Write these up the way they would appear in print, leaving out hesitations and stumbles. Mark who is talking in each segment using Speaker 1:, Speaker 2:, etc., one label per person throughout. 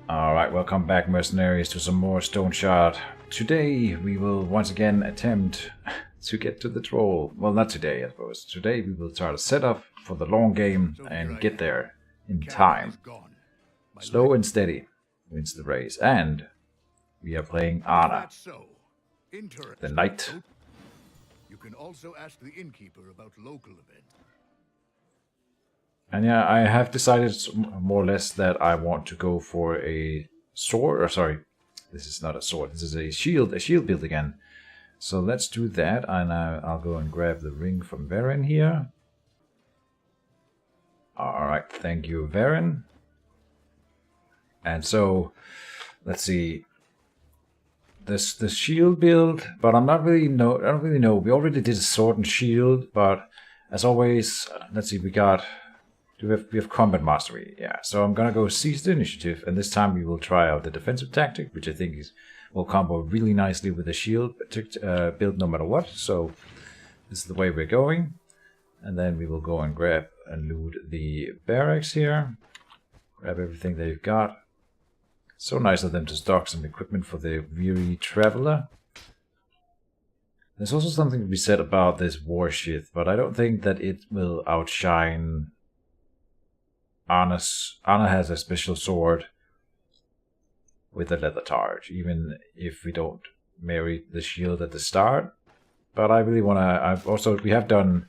Speaker 1: Alright, welcome back mercenaries to some more Stoneshard. Today we will once again attempt to get to the troll. Well, not today I suppose. Today we will try to set up for the long game and get there in time. Slow and steady wins the race. And we are playing Anna, the knight.
Speaker 2: You can also ask the innkeeper about local events.
Speaker 1: And yeah, I have decided more or less that I want to go for a sword, or sorry, this is not a sword, this is a shield build again. So let's do that, and I'll go and grab the ring from Varen here. Alright, thank you, Varen. And so, let's see. The shield build, but I don't really know. We already did a sword and shield, but as always, let's see, we have combat mastery, yeah. So I'm gonna go seize the initiative, and this time we will try out the defensive tactic, which I think will combo really nicely with the shield build no matter what. So this is the way we're going, and then we will go and grab and loot the barracks here, grab everything they've got. So nice of them to stock some equipment for the weary traveler. There's also something to be said about this war shit, but I don't think that it will outshine Anna has a special sword with a leather targe, even if we don't marry the shield at the start. But I really want to... we have done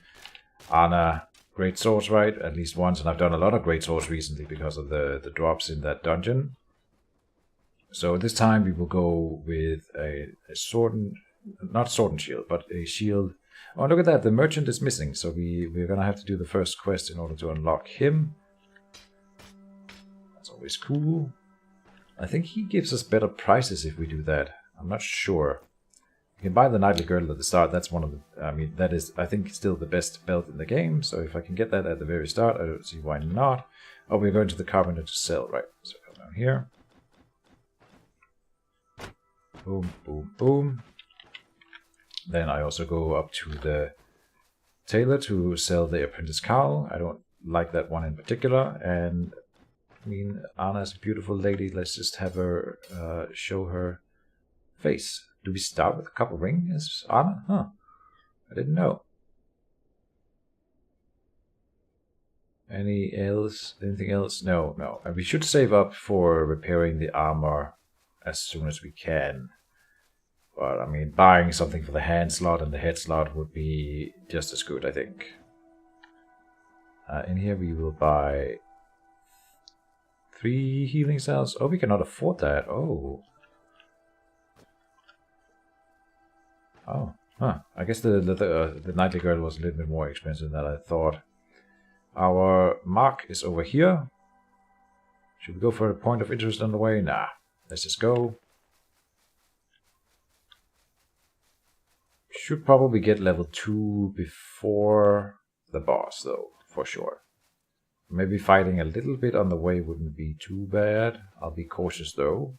Speaker 1: Anna great swords, right? At least once, and I've done a lot of great swords recently because of the drops in that dungeon. So this time we will go with a sword and... not sword and shield, but a shield. Oh, look at that, the merchant is missing, so we're gonna have to do the first quest in order to unlock him. Always cool. I think he gives us better prices if we do that. I'm not sure. You can buy the knightly girdle at the start. That's one of the... I mean, that is, I think, still the best belt in the game. So if I can get that at the very start, I don't see why not. Oh, we're going to the carpenter to sell, right? So come down here. Boom, boom, boom. Then I also go up to the tailor to sell the apprentice cowl. I don't like that one in particular. And... I mean, Anna's a beautiful lady. Let's just have her show her face. Do we start with a copper ring as Anna? Huh. I didn't know. Anything else? No. And we should save up for repairing the armor as soon as we can. But, I mean, buying something for the hand slot and the head slot would be just as good, I think. In here we will buy... 3 healing cells. Oh, we cannot afford that. Oh. Oh. Huh. I guess the knightly girdle was a little bit more expensive than I thought. Our mark is over here. Should we go for a point of interest on the way? Nah. Let's just go. Should probably get level 2 before the boss, though, for sure. Maybe fighting a little bit on the way wouldn't be too bad. I'll be cautious though.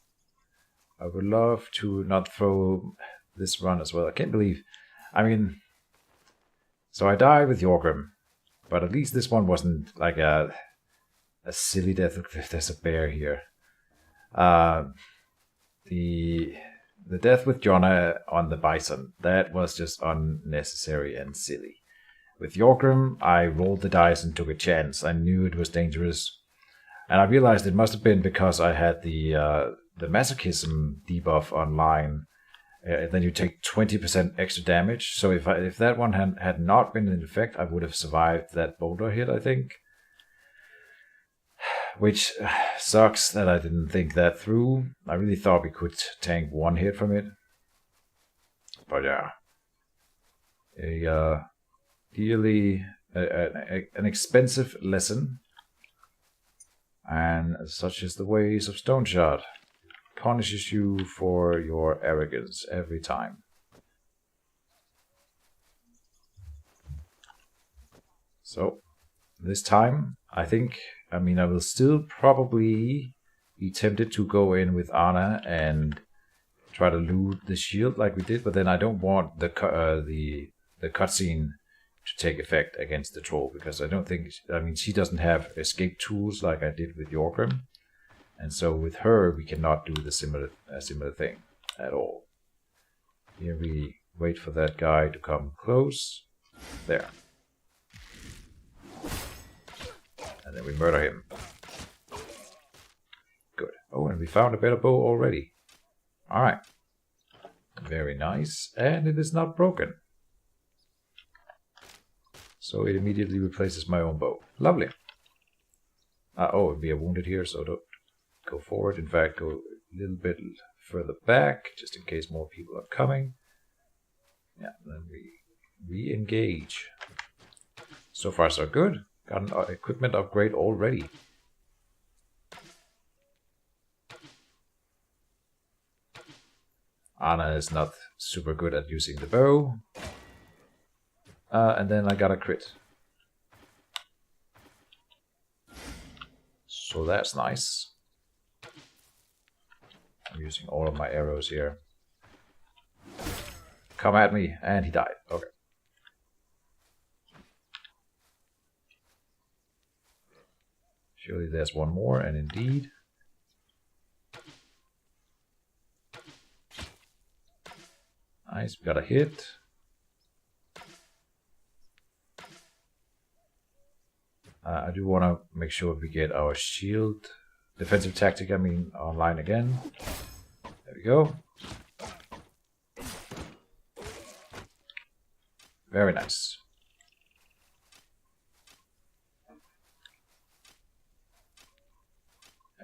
Speaker 1: I would love to not throw this run as well. I can't believe... I mean... So I die with Yorgrim. But at least this one wasn't like a silly death. There's a bear here. The death with Jonna on the bison. That was just unnecessary and silly. With Yorgrim, I rolled the dice and took a chance. I knew it was dangerous. And I realized it must have been because I had the masochism debuff online. Then you take 20% extra damage. So if that one had not been in effect, I would have survived that boulder hit, I think. Which sucks that I didn't think that through. I really thought we could tank one hit from it. But yeah. Really an expensive lesson, and such is the ways of Stoneshard. Punishes you for your arrogance every time. So this time I will still probably be tempted to go in with Anna and try to loot the shield like we did, but then I don't want the cutscene to take effect against the troll, because I don't think... I mean, she doesn't have escape tools like I did with Yorgrim. And so with her, we cannot do the similar thing at all. Here we wait for that guy to come close. There. And then we murder him. Good. Oh, and we found a better bow already. Alright. Very nice. And it is not broken. So it immediately replaces my own bow. Lovely. Oh, we are wounded here, so don't go forward. In fact, go a little bit further back, just in case more people are coming. Yeah, then we re-engage. So far, so good. Got an equipment upgrade already. Anna is not super good at using the bow. And then I got a crit. So that's nice. I'm using all of my arrows here. Come at me, and he died. Okay. Surely there's one more, and indeed. Nice, we got a hit. I do want to make sure we get our shield, defensive tactic, online again. There we go. Very nice.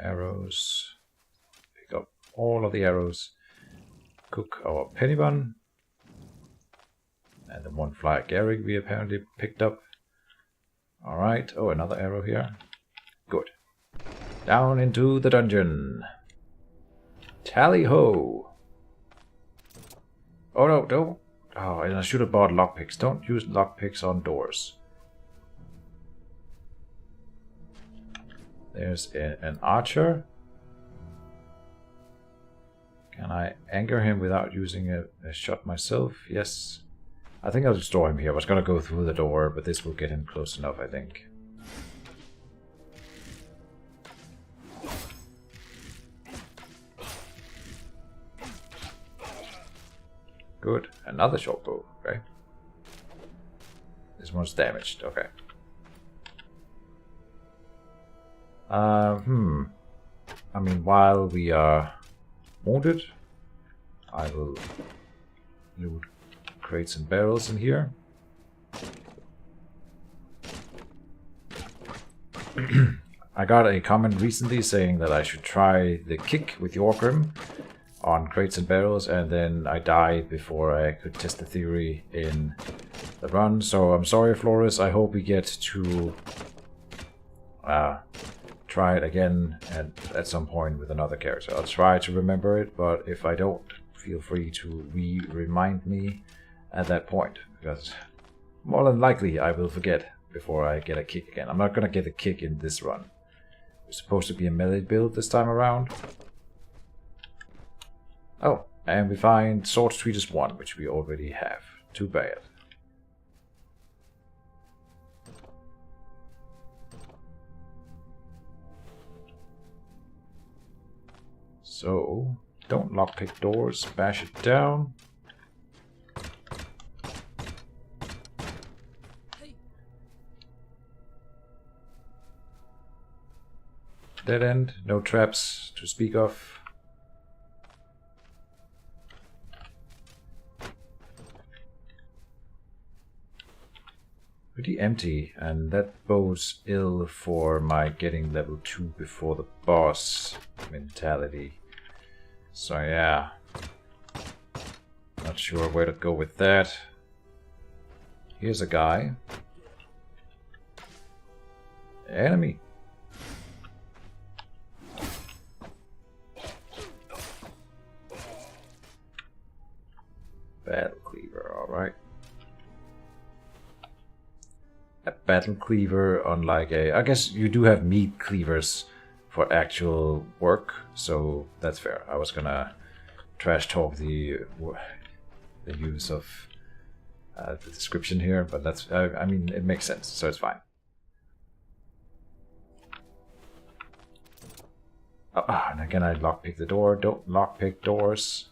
Speaker 1: Arrows. Pick up all of the arrows. Cook our penny bun. And the one fly Garrick we apparently picked up. Alright. Oh, another arrow here. Good. Down into the dungeon. Tally ho! Oh no, don't. Oh, and I should have bought lockpicks. Don't use lockpicks on doors. There's an archer. Can I anger him without using a shot myself? Yes. I think I'll just store him here. I was going to go through the door, but this will get him close enough, I think. Good. Another short bow. Okay. This one's damaged. Okay. While we are wounded, I will loot crates and barrels in here. I got a comment recently saying that I should try the kick with Yorgrim on crates and barrels, and then I died before I could test the theory in the run. So I'm sorry, Flores. I hope we get to try it again at some point with another character. I'll try to remember it, but if I don't, feel free to remind me at that point, because more than likely I will forget before I get a kick again. I'm not going to get a kick in this run. It's supposed to be a melee build this time around. Oh, and we find Sword Treatise 1, which we already have. Too bad. So, don't lockpick doors, bash it down. Dead end, no traps to speak of. Pretty empty, and that bodes ill for my getting level 2 before the boss mentality. So yeah, not sure where to go with that. Here's a guy. Enemy. Battle Cleaver, alright. A Battle Cleaver, unlike I guess you do have meat cleavers for actual work, so that's fair. I was gonna trash talk the use of the description here, but that's, I mean, it makes sense, so it's fine. Oh, and again I lockpick the door. Don't lockpick doors.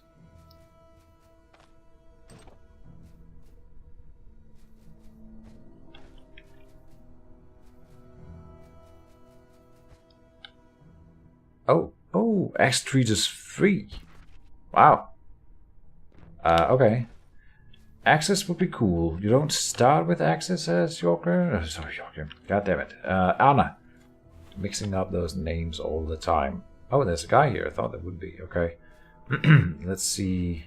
Speaker 1: Oh, Axe Treat is free. Wow. Okay. Access would be cool. You don't start with access as Yorker? Sorry, Yorker. God damn it. Anna. Mixing up those names all the time. Oh, there's a guy here. I thought there would be. Okay. Let's see.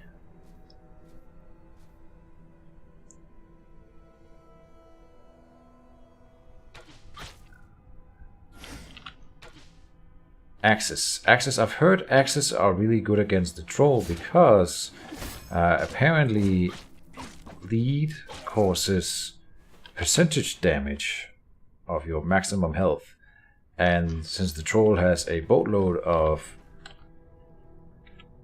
Speaker 1: Axes. Axes. I've heard axes are really good against the troll because apparently lead causes percentage damage of your maximum health. And since the troll has a boatload of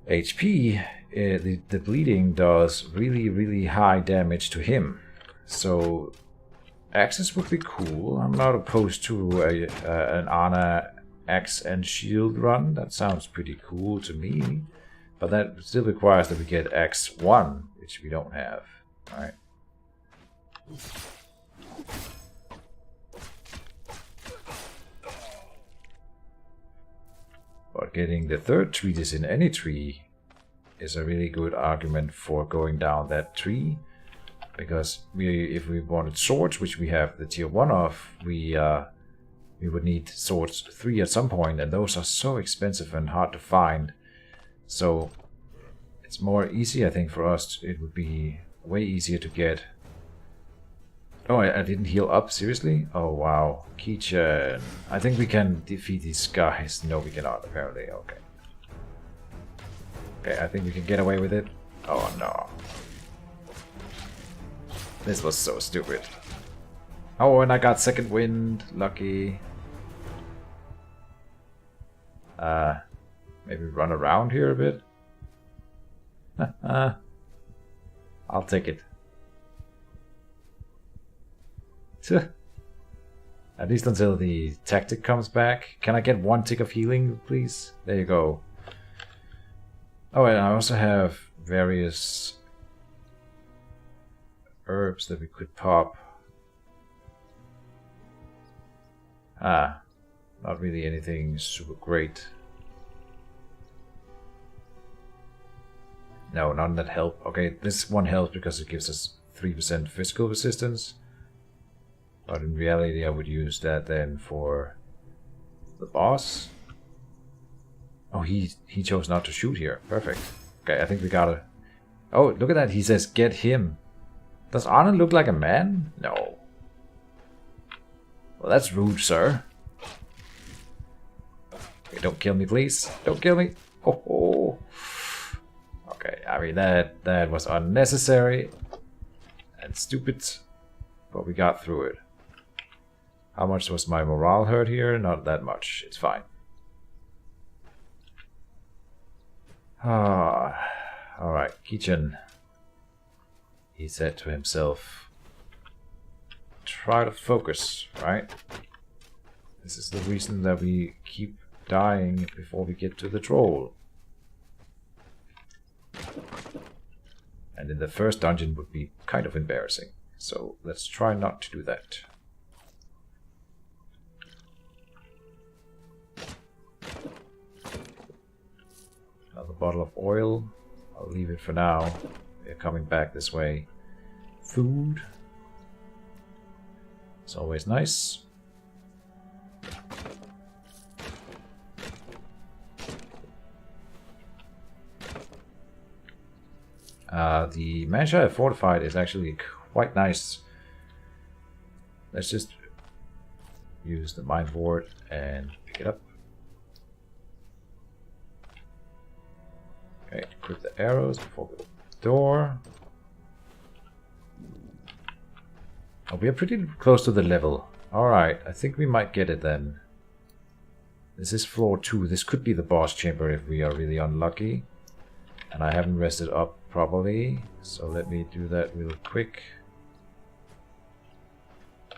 Speaker 1: HP, the bleeding does really, really high damage to him. So axes would be cool. I'm not opposed to an Ana axe and shield run. That sounds pretty cool to me. But that still requires that we get X1, which we don't have. Alright. But getting the third treatise in any tree is a really good argument for going down that tree. Because if we wanted swords, which we have the tier 1 of, we would need swords 3 at some point, and those are so expensive and hard to find. So it's more easy, I think, for us. It would be way easier to get. Oh, I didn't heal up? Seriously? Oh, wow. Keejchen. I think we can defeat these guys. No, we cannot, apparently. Okay. Okay, I think we can get away with it. Oh, no. This was so stupid. Oh, and I got second wind. Lucky. Maybe run around here a bit. I'll take it. At least until the tactic comes back. Can I get 1 tick of healing, please? There you go. Oh, and I also have various herbs that we could pop. Not really anything super great. No, none that help. Okay, this one helps because it gives us 3% physical resistance. But in reality, I would use that then for the boss. Oh, he chose not to shoot here. Perfect. Okay, I think we gotta... Oh, look at that. He says, get him. Does Arnold look like a man? No. Well, that's rude, sir. Okay, don't kill me, please. Don't kill me. Oh. Okay, I mean, that was unnecessary and stupid, but we got through it. How much was my morale hurt here? Not that much. It's fine. Alright, Keejchen. He said to himself, try to focus, right? This is the reason that we keep dying before we get to the troll. And in the first dungeon would be kind of embarrassing. So let's try not to do that. Another bottle of oil. I'll leave it for now. We're coming back this way. Food. It's always nice. The Manshire Fortified is actually quite nice. Let's just use the mine board and pick it up. Okay, equip the arrows before we open the door. Oh, we are pretty close to the level. Alright, I think we might get it then. This is floor 2. This could be the boss chamber if we are really unlucky. And I haven't rested up properly, so let me do that real quick.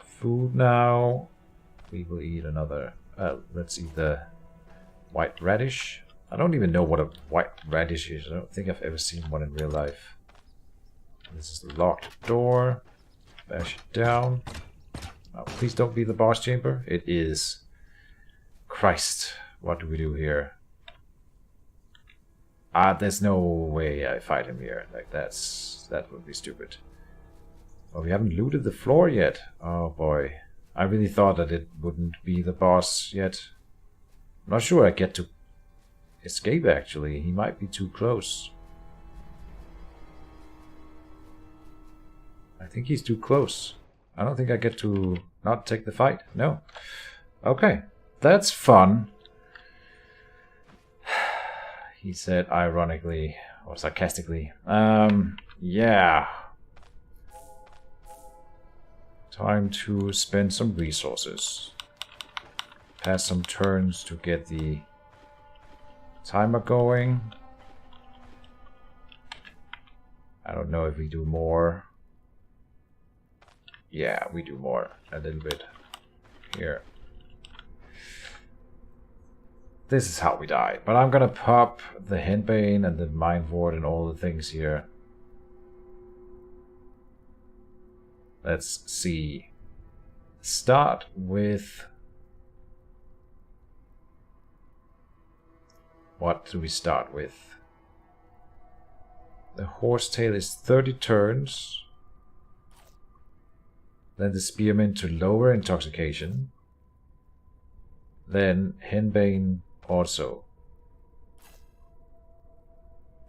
Speaker 1: Food now. We will eat another. Let's eat the White radish. I don't even know what a white radish is. I don't think I've ever seen one in real life. This is the locked door. Bash it down. Oh, please don't be the boss chamber. It is. Christ. What do we do here? There's no way I fight him here. Like, that would be stupid. Oh, we haven't looted the floor yet. Oh boy. I really thought that it wouldn't be the boss yet. I'm not sure I get to escape, actually. He might be too close. I think he's too close. I don't think I get to not take the fight. No. Okay. That's fun. He said ironically or sarcastically. Yeah. Time to spend some resources. Pass some turns to get the timer going. I don't know if we do more. Yeah, we do more. A little bit. Here. This is how we die. But I'm gonna pop the Henbane and the Mind Ward and all the things here. Let's see. Start with... What do we start with? The Horsetail is 30 turns. Then the Spearmint to lower intoxication. Then Henbane also.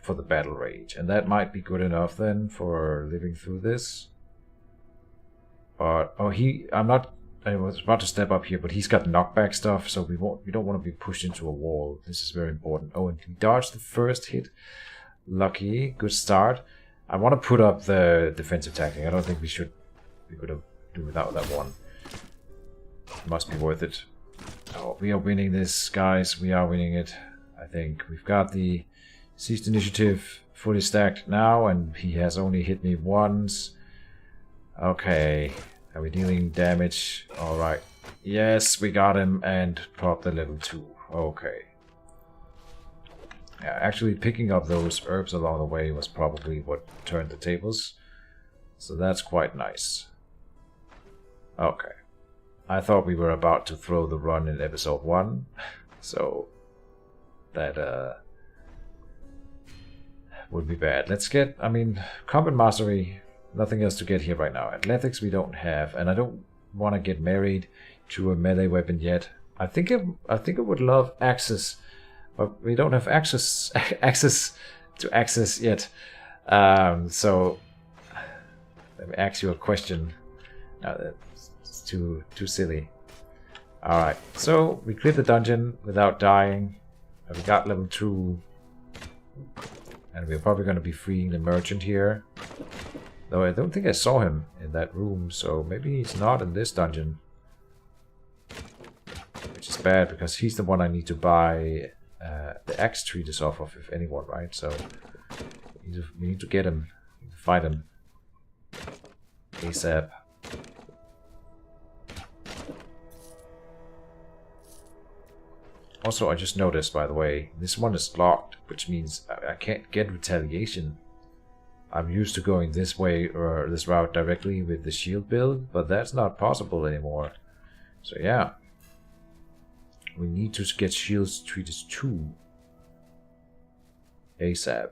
Speaker 1: For the Battle Rage. And that might be good enough then for living through this. But, oh, I was about to step up here, but he's got knockback stuff, so we don't want to be pushed into a wall. This is very important. Oh, and he dodged the first hit. Lucky, good start. I want to put up the defensive tactic. I don't think we could have do without that one. It must be worth it. Oh, we are winning this, guys. We are winning it. I think we've got the Seized Initiative fully stacked now, and he has only hit me once. Okay, are we dealing damage? Alright. Yes, we got him and dropped the level 2. Okay. Yeah, actually picking up those herbs along the way was probably what turned the tables. So that's quite nice. Okay. I thought we were about to throw the run in episode 1. So that would be bad. Let's get, Combat Mastery. Nothing else to get here right now. Athletics we don't have, and I don't want to get married to a melee weapon yet. I think I would love access, but we don't have access to access yet. So let me ask you a question. No, that's too silly. All right, so we cleared the dungeon without dying. We got level 2, and we're probably going to be freeing the merchant here. Though I don't think I saw him in that room, so maybe he's not in this dungeon. Which is bad, because he's the one I need to buy the axe treatise off of, if anyone, right? So we need to get him, we need to fight him ASAP. Also, I just noticed, by the way, this one is locked, which means I can't get retaliation. I'm used to going this way or this route directly with the shield build, but that's not possible anymore. So yeah, we need to get shields treatise 2 ASAP.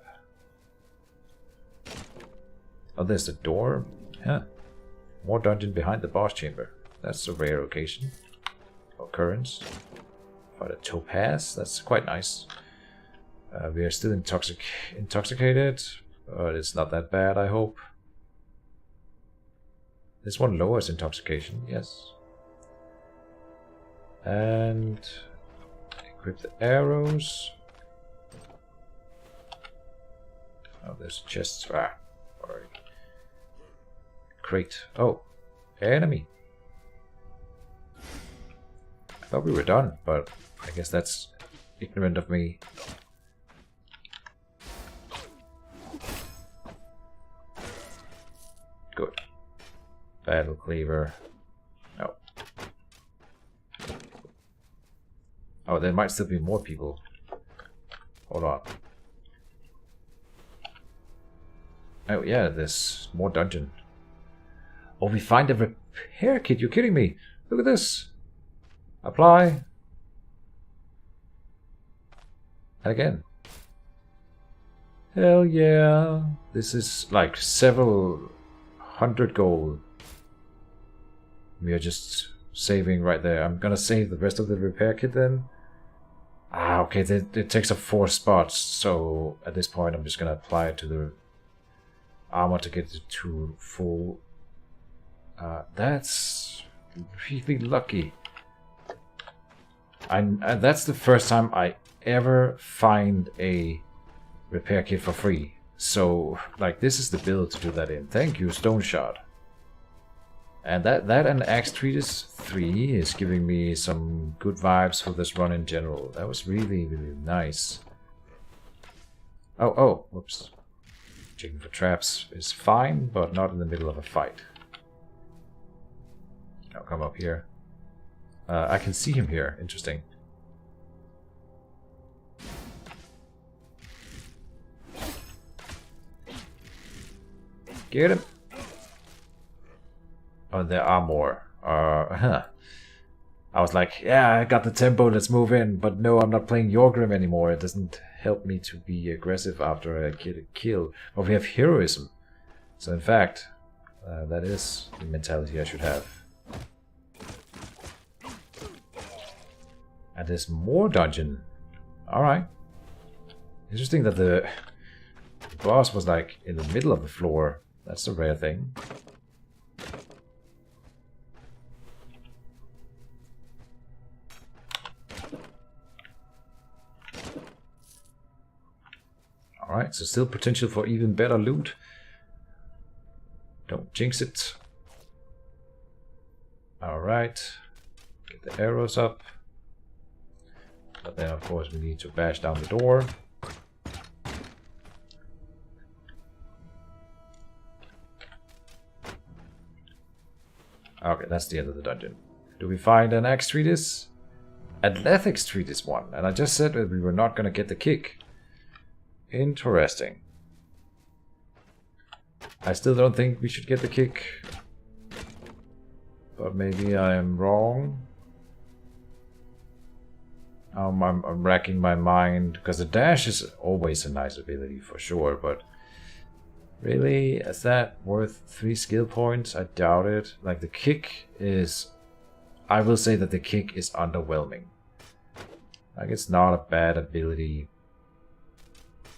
Speaker 1: Oh, there's the door. Huh. More dungeon behind the boss chamber. That's a rare occurrence. For the topaz, that's quite nice. We are still intoxicated. But it's not that bad, I hope. This one lowers intoxication, yes. And equip the arrows. Oh, there's chests. Sorry. Crate. Oh, enemy. I thought we were done, but I guess that's ignorant of me. Good. Battle cleaver. No. Oh, there might still be more people. Hold on. Oh yeah, there's more dungeon. Oh, we find a repair kit. You're kidding me. Look at this. Apply. And again. Hell yeah. This is like several hundred gold. We are just saving right there. I'm gonna save the rest of the repair kit then. Ah, okay, it takes up 4 spots. So at this point I'm just gonna apply it to the armor to get it to full. That's really lucky. That's the first time I ever find a repair kit for free. So, like, this is the build to do that in. Thank you, Stoneshard. And that and Axe Treatise 3 is giving me some good vibes for this run in general. That was really, really nice. Oh, whoops. Checking for traps is fine, but not in the middle of a fight. I'll come up here. I can see him here. Interesting. Get him. Oh, there are more. I was like, yeah, I got the tempo, let's move in. But no, I'm not playing Yorgrim anymore. It doesn't help me to be aggressive after I get a kill. But we have heroism. So in fact, that is the mentality I should have. And there's more dungeon. Alright. Interesting that the boss was like in the middle of the floor. That's a rare thing. Alright, so still potential for even better loot. Don't jinx it. Alright. Get the arrows up. But then of course we need to bash down the door. Okay, that's the end of the dungeon. Do we find an Axe Treatise? Athletics Treatise 1. And I just said that we were not going to get the kick. Interesting. I still don't think we should get the kick. But maybe I am wrong. I'm racking my mind. Because the dash is always a nice ability for sure. But really, is that worth 3 skill points? I doubt it. Like the kick is... I will say that the kick is underwhelming. Like it's not a bad ability.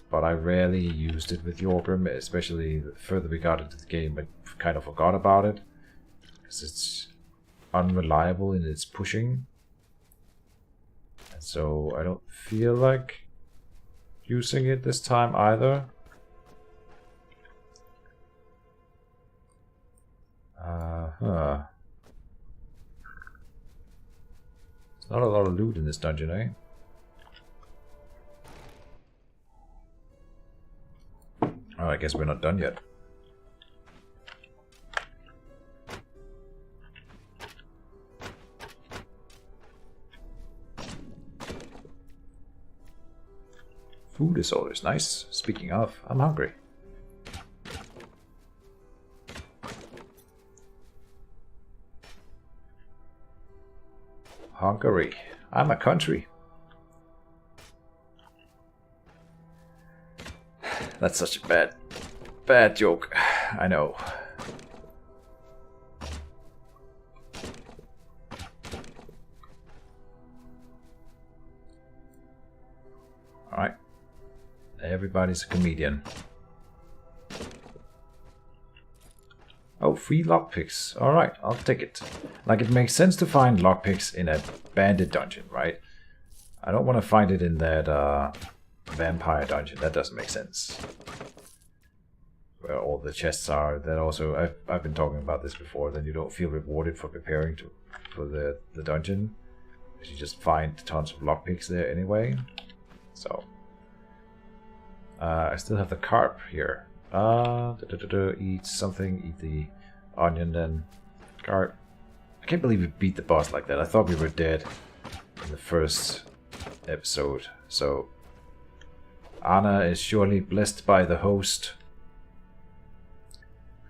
Speaker 1: But I rarely used it with Yorgrim, especially the further we got into the game. I kind of forgot about it. Because it's unreliable in its pushing. And so I don't feel like using it this time either. There's not a lot of loot in this dungeon, eh? Oh, I guess we're not done yet. Food is always nice. Speaking of, I'm hungry. Hungary. I'm a country. That's such a bad joke. I know. Alright. Everybody's a comedian. Oh, free lockpicks. Alright, I'll take it. Like, it makes sense to find lockpicks in a bandit dungeon, right? I don't want to find it in that vampire dungeon. That doesn't make sense. Where all the chests are. That also, I've been talking about this before. Then you don't feel rewarded for preparing for the dungeon. Because you just find tons of lockpicks there anyway. So. I still have the carp here. Eat something. Eat the onion then. Carp. I can't believe we beat the boss like that. I thought we were dead in the first episode. So Anna is surely blessed by the host.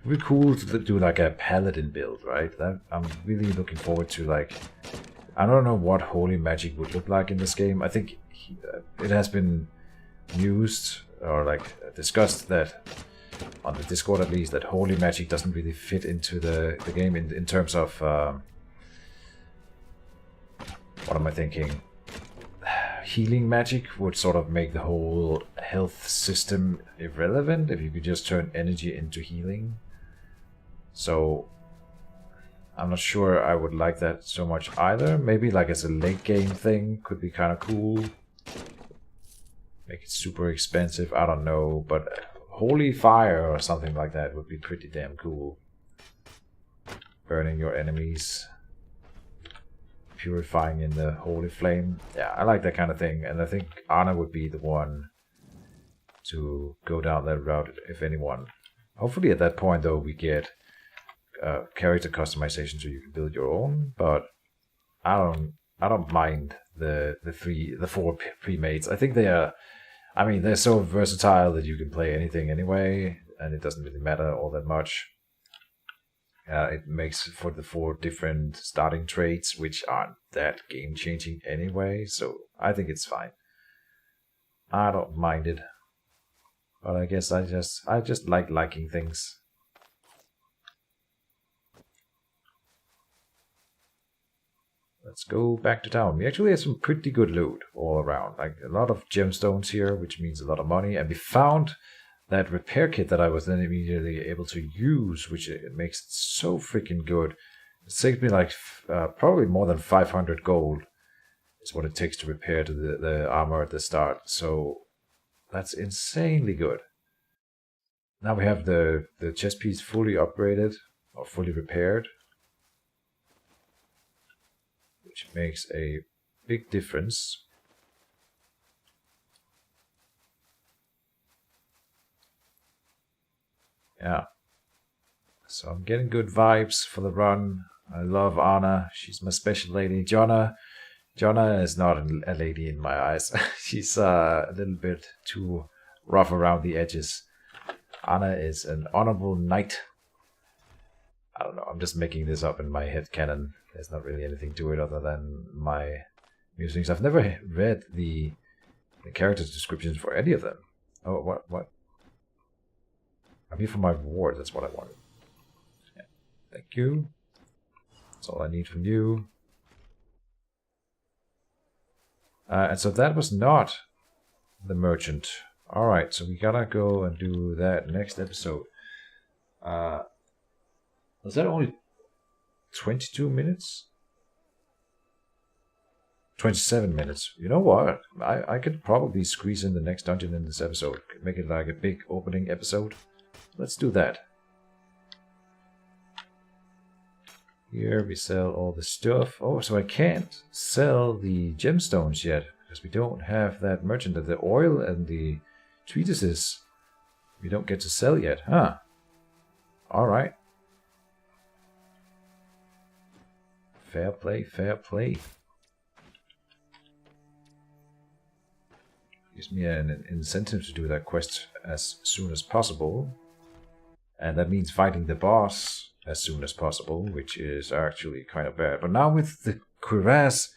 Speaker 1: It'd be cool to do like a paladin build, right? That I'm really looking forward to. Like, I don't know what holy magic would look like in this game. I think it has been used or like discussed that on the Discord at least that holy magic doesn't really fit into the game in terms of what am I thinking? Healing magic would sort of make the whole health system irrelevant if you could just turn energy into healing. So I'm not sure I would like that so much either. Maybe like as a late game thing could be kind of cool. Make it super expensive, I don't know, but holy fire or something like that would be pretty damn cool. Burning your enemies. Purifying in the holy flame. Yeah, I like that kind of thing, and I think Anna would be the one to go down that route if anyone. Hopefully at that point though we get character customization so you can build your own, but I don't mind the four pre-mates. I think they're so versatile that you can play anything anyway, and it doesn't really matter all that much. It makes for the 4 different starting traits, which aren't that game-changing anyway, so I think it's fine. I don't mind it. But I guess I just like liking things. Let's go back to town. We actually have some pretty good loot all around. Like a lot of gemstones here, which means a lot of money. And we found that repair kit that I was then immediately able to use, which it makes it so freaking good. It takes me like probably more than 500 gold is what it takes to repair to the armor at the start. So that's insanely good. Now we have the chest piece fully upgraded or fully repaired, which makes a big difference. Yeah. So I'm getting good vibes for the run. I love Anna. She's my special lady. Jonna is not a lady in my eyes. She's a little bit too rough around the edges. Anna is an honorable knight. I don't know. I'm just making this up in my head canon. There's not really anything to it other than my musings. I've never read the character descriptions for any of them. Oh, what? I'm here for my reward. That's what I wanted. Yeah. Thank you. That's all I need from you. And so that was not the merchant. Alright, so we gotta go and do that next episode. Was that only 22 minutes? 27 minutes. You know what? I could probably squeeze in the next dungeon in this episode. Make it like a big opening episode. Let's do that. Here we sell all the stuff. Oh, so I can't sell the gemstones yet because we don't have that merchant. The oil and the treatises we don't get to sell yet, huh? Alright. Fair play, fair play. Gives me an incentive to do that quest as soon as possible. And that means fighting the boss as soon as possible, which is actually kind of bad. But now with the cuirass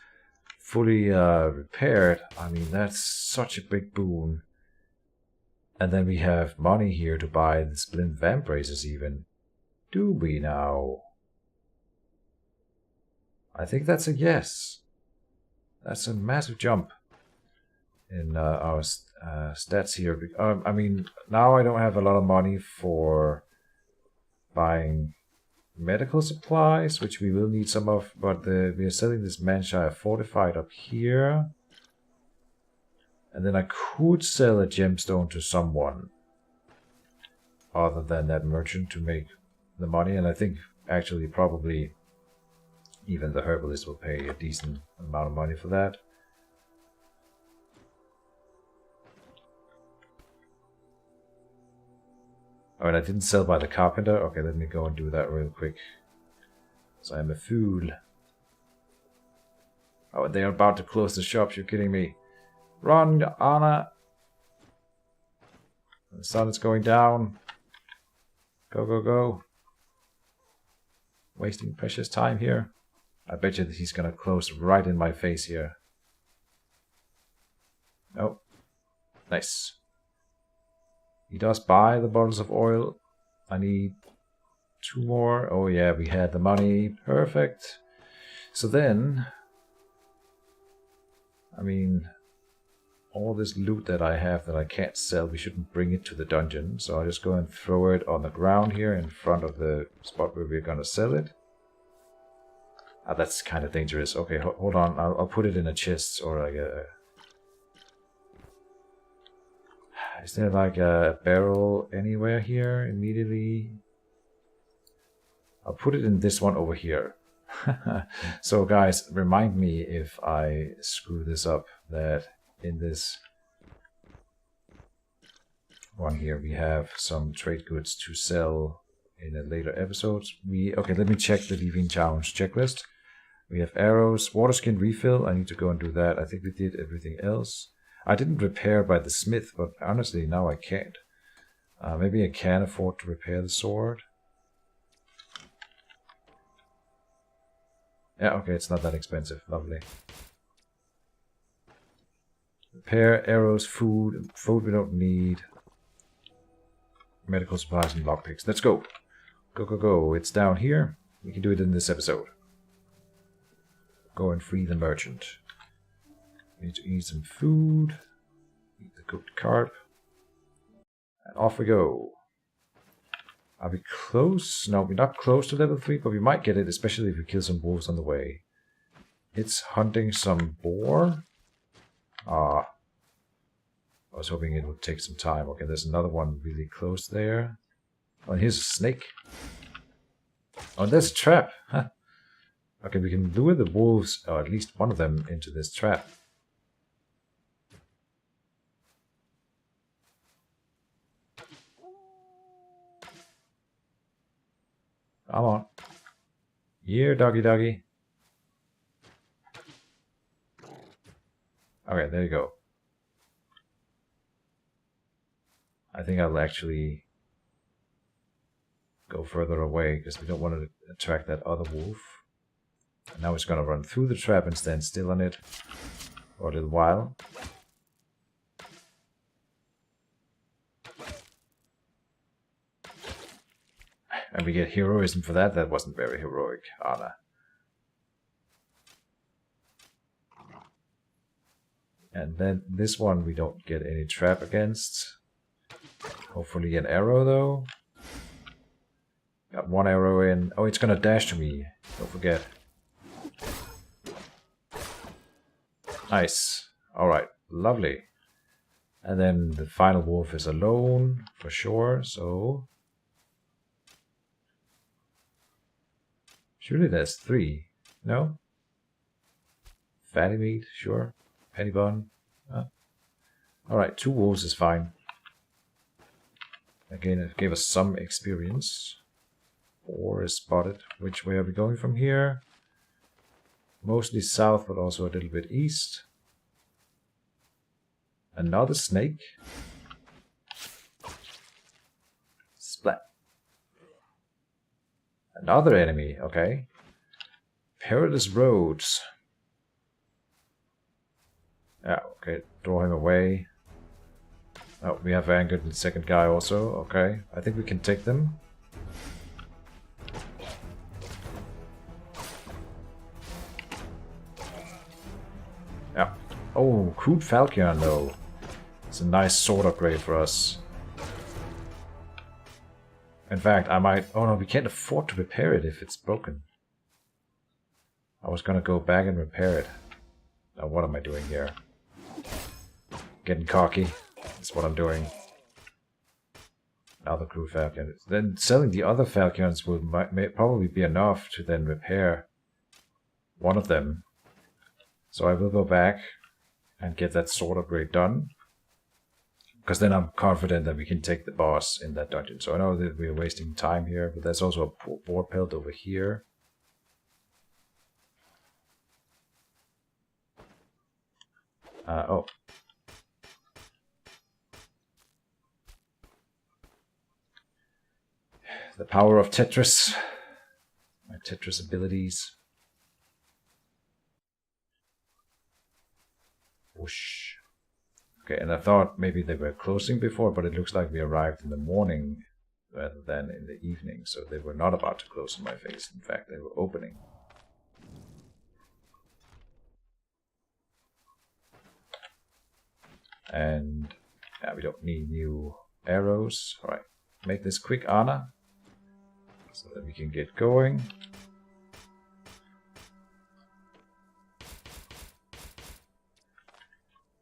Speaker 1: fully repaired, I mean, that's such a big boon. And then we have money here to buy the splint vamp braces even. Do we now? I think that's a yes. That's a massive jump in our stats here. I mean, now I don't have a lot of money for buying medical supplies, which we will need some of, but we are selling this Manshire Fortified up here. And then I could sell a gemstone to someone other than that merchant to make the money, and I think actually probably even the herbalist will pay a decent amount of money for that. Oh, and I didn't sell by the carpenter. Okay, let me go and do that real quick. So I'm a fool. Oh, and they're about to close the shops. You're kidding me. Run, Anna! The sun is going down. Go, go, go. Wasting precious time here. I bet you that he's gonna close right in my face here. Oh. Nice. He does buy the bottles of oil. I need 2 more. Oh yeah, we had the money. Perfect. So then, I mean, all this loot that I have that I can't sell, we shouldn't bring it to the dungeon. So I'll just go and throw it on the ground here in front of the spot where we're gonna sell it. Ah, that's kind of dangerous. Okay, hold on. I'll put it in a chest or like a... Is there like a barrel anywhere here immediately? I'll put it in this one over here. So guys, remind me if I screw this up, that in this one here we have some trade goods to sell in a later episode. Okay, let me check the Leaving Challenge checklist. We have arrows, water skin refill. I need to go and do that. I think we did everything else. I didn't repair by the smith, but honestly now I can't. Maybe I can afford to repair the sword. Yeah, okay, it's not that expensive. Lovely. Repair, arrows, food. Food we don't need. Medical supplies and lockpicks. Let's go. Go, go, go. It's down here. We can do it in this episode. Go and free the merchant. We need to eat some food. Eat the cooked carp. And off we go. Are we close? No, we're not close to level 3, but we might get it, especially if we kill some wolves on the way. It's hunting some boar. Ah. I was hoping it would take some time. Okay, there's another one really close there. Oh, and here's a snake. Oh, and there's a trap. Huh. Okay, we can lure the wolves, or at least one of them, into this trap. Come on. Here, doggy doggy. Okay, there you go. I think I'll actually go further away because we don't want to attract that other wolf. And now it's going to run through the trap and stand still on it for a little while. And we get heroism for that. That wasn't very heroic, Anna. And then this one we don't get any trap against. Hopefully an arrow though. Got 1 arrow in. Oh, it's gonna dash to me. Don't forget. Nice. Alright, lovely. And then the final wolf is alone, for sure, so... Surely there's 3. No? Fatty meat, sure. Penny bun. Alright, 2 wolves is fine. Again, it gave us some experience. 4 is spotted. Which way are we going from here? Mostly south, but also a little bit east. Another snake. Splat. Another enemy, okay. Perilous roads. Yeah, okay, draw him away. Oh, we have angered the second guy also, okay. I think we can take them. Yeah. Oh, crude falchion though. It's a nice sword upgrade for us. In fact, I might... Oh no, we can't afford to repair it if it's broken. I was gonna go back and repair it. Now what am I doing here? Getting cocky. That's what I'm doing. Now the crude falcon. Then selling the other falcons will may probably be enough to then repair one of them. So I will go back and get that sword upgrade done. Because then I'm confident that we can take the boss in that dungeon. So I know that we're wasting time here, but there's also a boar pelt over here. Oh. The power of Tetris. My Tetris abilities. Whoosh. Okay, and I thought maybe they were closing before, but it looks like we arrived in the morning rather than in the evening, so they were not about to close in my face. In fact, they were opening. And yeah, we don't need new arrows. Alright, make this quick, Anna, so that we can get going.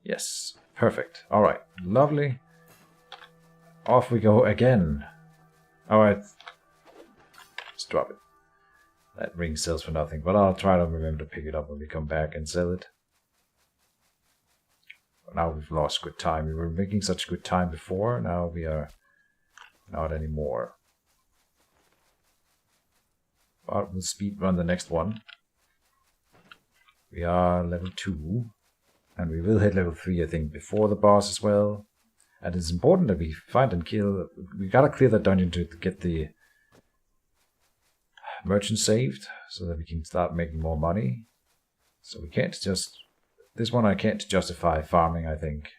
Speaker 1: Yes, perfect. Alright, lovely. Off we go again. Alright, let's drop it. That ring sells for nothing, but I'll try to remember to pick it up when we come back and sell it. Now we've lost good time. We were making such good time before, now we are not anymore. But we'll speed run the next one. We are level 2. And we will hit level 3, I think, before the boss as well. And it's important that we find and kill. We gotta clear that dungeon to get the merchant saved, so that we can start making more money. So we can't just... This one I can't justify farming, I think,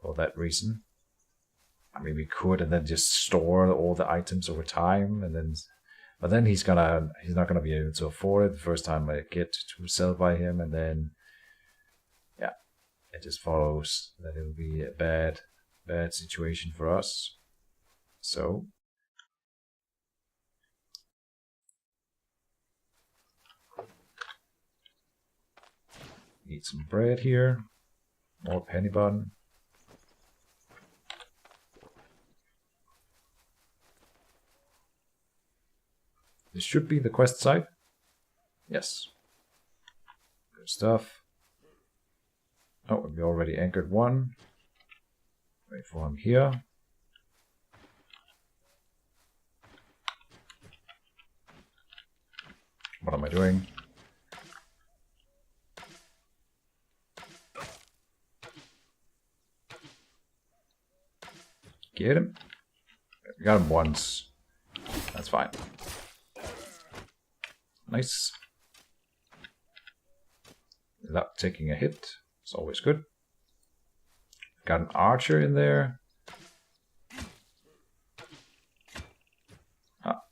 Speaker 1: for that reason. I mean, we could, and then just store all the items over time, and then... But then he's not gonna be able to afford it the first time I get to sell by him, and then... Yeah, it just follows that it'll be a bad situation for us. So... Eat some bread here. More penny bun. This should be the quest site. Yes. Good stuff. Oh, we already anchored one. Wait for him here. What am I doing? Get him. We got him once. That's fine. Nice. Without taking a hit. It's always good. Got an archer in there. Ah.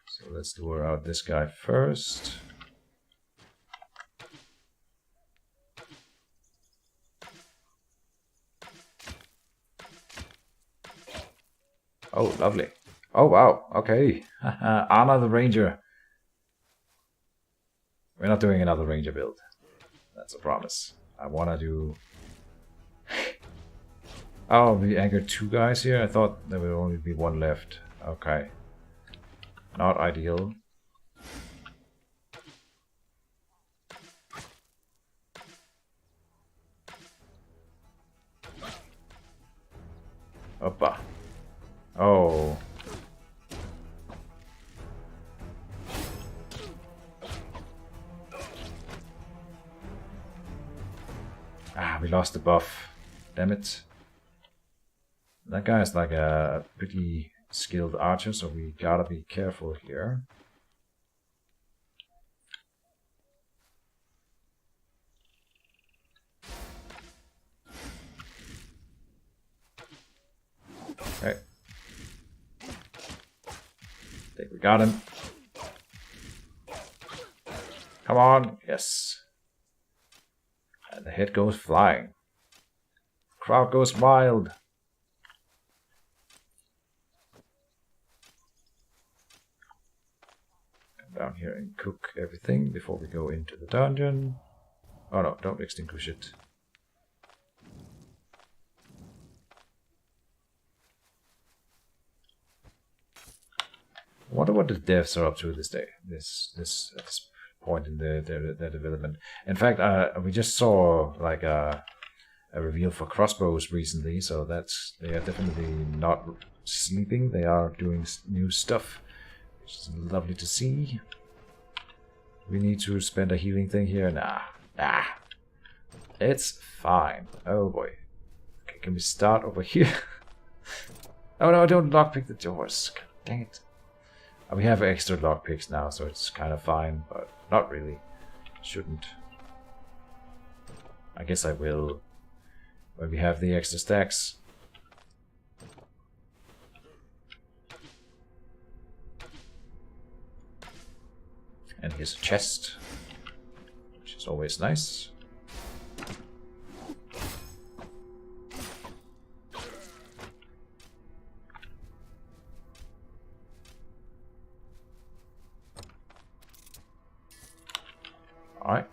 Speaker 1: So let's lure out this guy first. Oh, lovely. Oh, wow. Okay. Anna the Ranger. We're not doing another Ranger build. That's a promise. I want to do... Oh, we anchored 2 guys here? I thought there would only be 1 left. Okay. Not ideal. Oppa. Oh. Ah, we lost the buff. Damn it. That guy is like a pretty skilled archer, so we gotta be careful here. Okay. I think we got him. Come on, yes. And the head goes flying. Crowd goes wild. Come down here and cook everything before we go into the dungeon. Oh no, don't extinguish it. I wonder what the devs are up to this day, this point in their development. In fact, we just saw like a reveal for crossbows recently, so they are definitely not sleeping. They are doing new stuff, which is lovely to see. We need to spend a healing thing here. Nah, it's fine. Oh boy. Okay, Okay, can we start over here? Oh no, don't lockpick the doors. God, dang it. We have extra lockpicks now, so it's kind of fine, but not really. Shouldn't. I guess I will when we have the extra stacks. And here's a chest, which is always nice. Alright.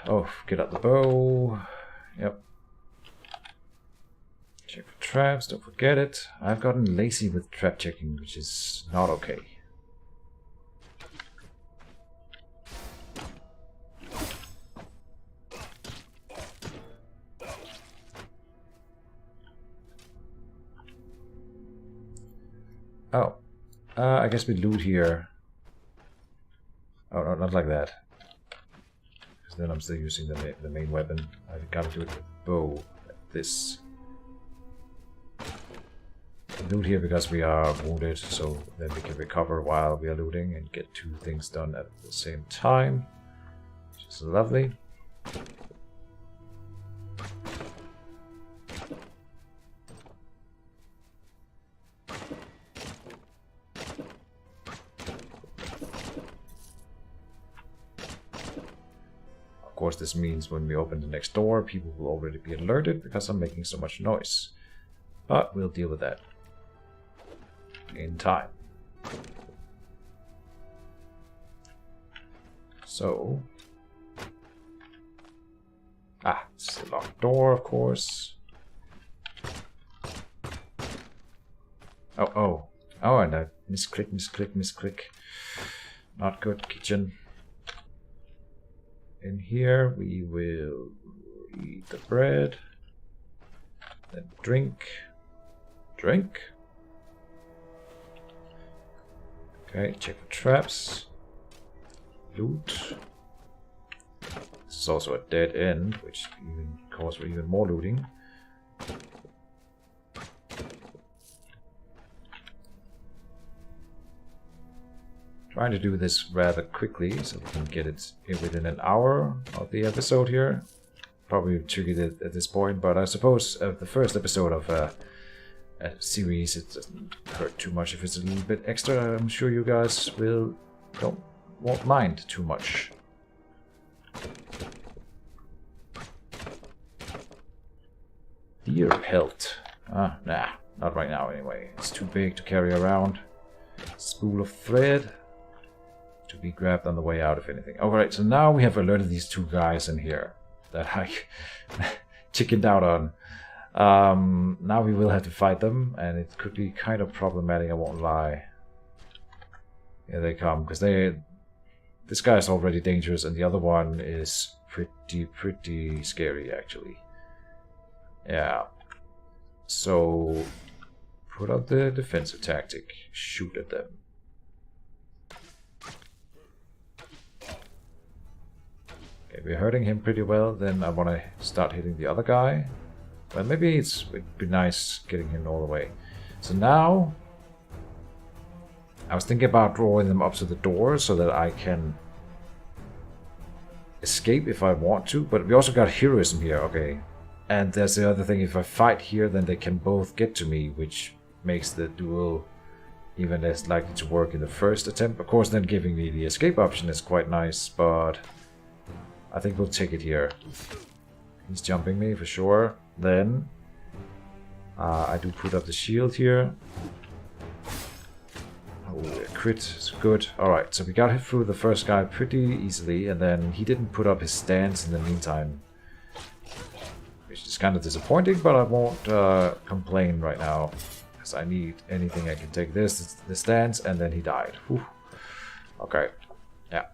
Speaker 1: Oh, get out the bow. Yep. Check for traps, don't forget it. I've gotten lazy with trap checking, which is not okay. Oh. I guess we loot here. Oh, no, not like that. Because then I'm still using the main weapon. I've got to do it with bow, like this. Loot here because we are wounded, so then we can recover while we are looting and get two things done at the same time, which is lovely. Of course, this means when we open the next door, people will already be alerted because I'm making so much noise. But we'll deal with that in time. So, it's a locked door, of course. Oh, and I misclick. Not good, Keejchen. In here, we will eat the bread, then drink. Okay, check for traps. Loot. This is also a dead end, which even calls for even more looting. Trying to do this rather quickly so we can get it within an hour of the episode here. Probably triggered it at this point, but I suppose the first episode of a series, it doesn't hurt too much if it's a little bit extra. I'm sure you guys won't mind too much. Deer pelt. Nah, not right now anyway. It's too big to carry around. Spool of thread. To be grabbed on the way out, if anything. Alright, so now we have alerted these two guys in here that I chickened out on. Now we will have to fight them, and it could be kind of problematic, I won't lie. Here they come, because this guy is already dangerous, and the other one is pretty scary, actually. Yeah. So, put out the defensive tactic. Shoot at them. Okay, we're hurting him pretty well, then I want to start hitting the other guy. Well, maybe it'd be nice getting him all the way. So now, I was thinking about drawing them up to the door so that I can escape if I want to, but we also got heroism here, okay. And there's the other thing, if I fight here, then they can both get to me, which makes the duel even less likely to work in the first attempt. Of course, then giving me the escape option is quite nice, but I think we'll take it here. He's jumping me for sure. Then I do put up the shield here. Oh, a crit is good. Alright, so we got hit through the first guy pretty easily, and then he didn't put up his stance in the meantime. Which is kind of disappointing, but I won't complain right now. Because I need anything I can take this, the stance, and then he died. Whew. Okay. Yeah.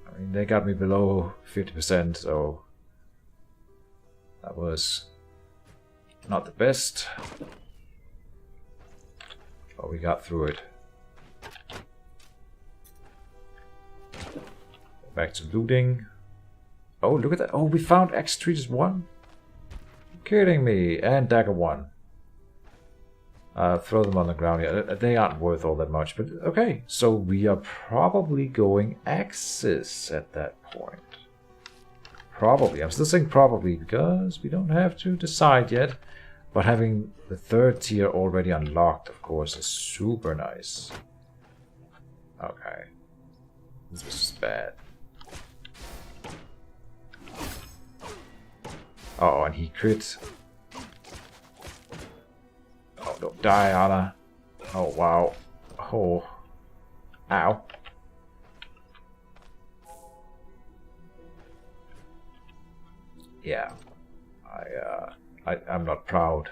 Speaker 1: I mean, they got me below 50%, so that was not the best. But we got through it. Back to looting. Oh, look at that. Oh, we found X3 just 1? Kidding me. And dagger 1. Throw them on the ground here. They aren't worth all that much, but okay. So we are probably going axes at that point. Probably. I'm still saying probably because we don't have to decide yet. But having the 3rd tier already unlocked, of course, is super nice. Okay. This was just bad. Oh, and he crit. Oh, don't die, Anna. Oh, wow. Oh. Ow. Yeah. I'm not proud.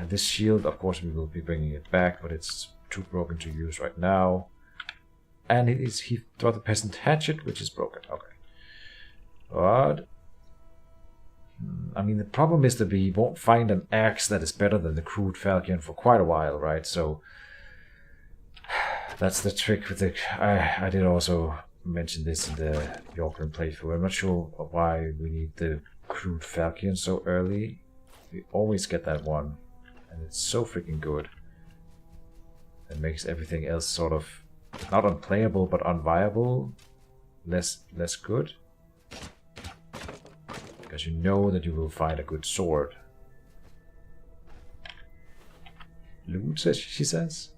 Speaker 1: This shield, of course, we will be bringing it back, but it's too broken to use right now. And he thought the peasant hatchet, which is broken. Okay. But I mean, the problem is that we won't find an axe that is better than the crude falchion for quite a while, right? So that's the trick with the... I did also mention this in the Yorkland playthrough. I'm not sure why we need the crude falchion so early. We always get that one, and it's so freaking good. It makes everything else sort of not unplayable, but unviable, less good. Because you know that you will find a good sword. Loot, she says?